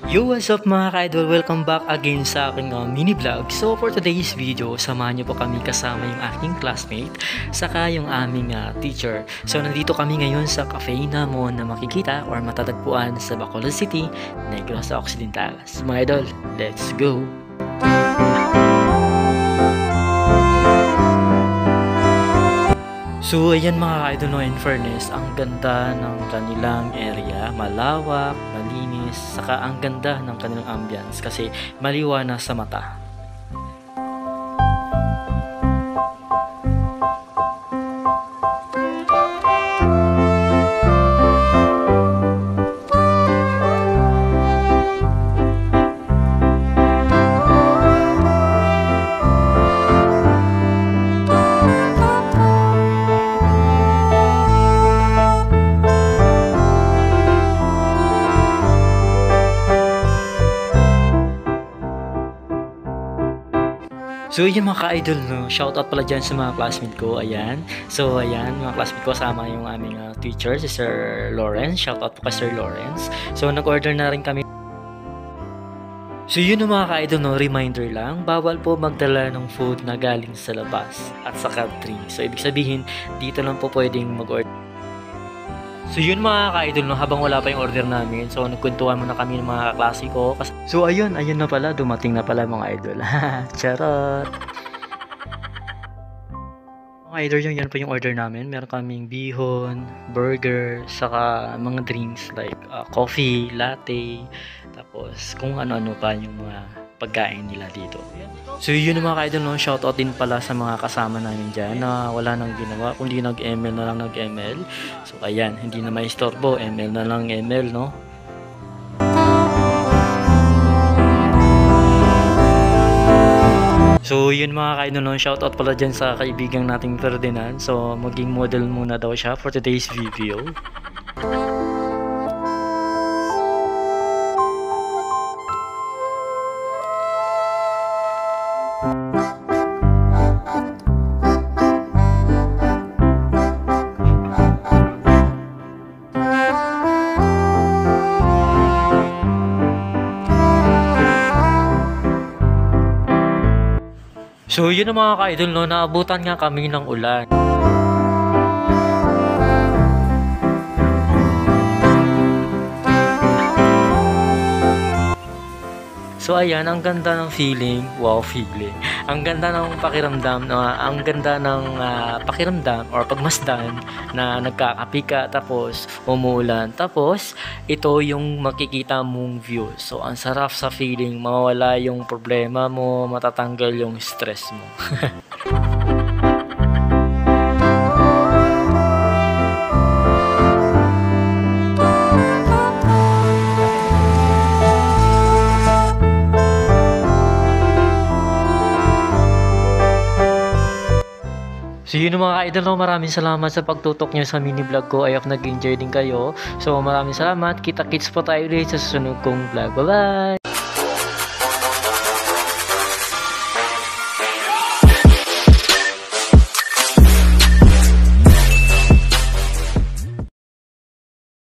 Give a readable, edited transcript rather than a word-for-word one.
Yo, what's up mga ka-idol? Welcome back again sa aking mini vlog. So for today's video, samahan niyo po kami kasama yung aking classmate saka yung aming teacher. So nandito kami ngayon sa cafe na mo na makikita or matatagpuan sa Bacolod City, Negros Occidental. So mga idol, let's go! So ayan mga ka-idol, no, in fairness, ang ganda ng kanilang area, malawak, malinis, saka ang ganda ng kanilang ambience kasi maliwanag sa mata. So yun mga ka-idol, no, shoutout pala dyan sa mga classmate ko, ayan. So ayan, mga classmate ko kasama yung aming teacher, si Sir Lawrence. Shoutout po kay Sir Lawrence. So nag-order na rin kami. So yun mga ka-idol, no, reminder lang, bawal po magdala ng food na galing sa labas at sa country. So ibig sabihin, dito lang po pwedeng mag-order. So yun mga ka-idol, no, habang wala pa yung order namin, so nagkwentuhan muna kami ng mga kaklase ko. So ayun na pala, dumating na pala mga idol. Charot! Mga idol, yan po yung order namin. Meron kaming bihon, burger, saka mga drinks like coffee, latte, tapos kung ano-ano pa yung mga pagkain nila dito. So yun mga ka-idol, no, shoutout din pala sa mga kasama namin dyan na wala nang ginawa, kundi nag-ML na lang nag-ML. So ayan, hindi na may istorbo, ML na lang ML, no. So yun mga ka-idol, no, shoutout pala dyan sa kaibigang nating Ferdinand. So maging model muna daw siya for today's video. So yun ang mga ka-idol, no, naabutan nga kami ng ulan. So ayan, ang ganda ng feeling, wow feeling. Ang ganda ng pakiramdam, ang ganda ng pakiramdam or pagmasdan na nagkakape ka tapos umuulan. Tapos ito yung makikita mong view. So ang sarap sa feeling, mawawala yung problema mo, matatanggal yung stress mo. So yun mga ka-idol, no, maraming salamat sa pagtutok nyo sa mini vlog ko. I hope nag-enjoy din kayo. So maraming salamat. Kita-kits po tayo ulit sa susunod kong vlog. Bye-bye!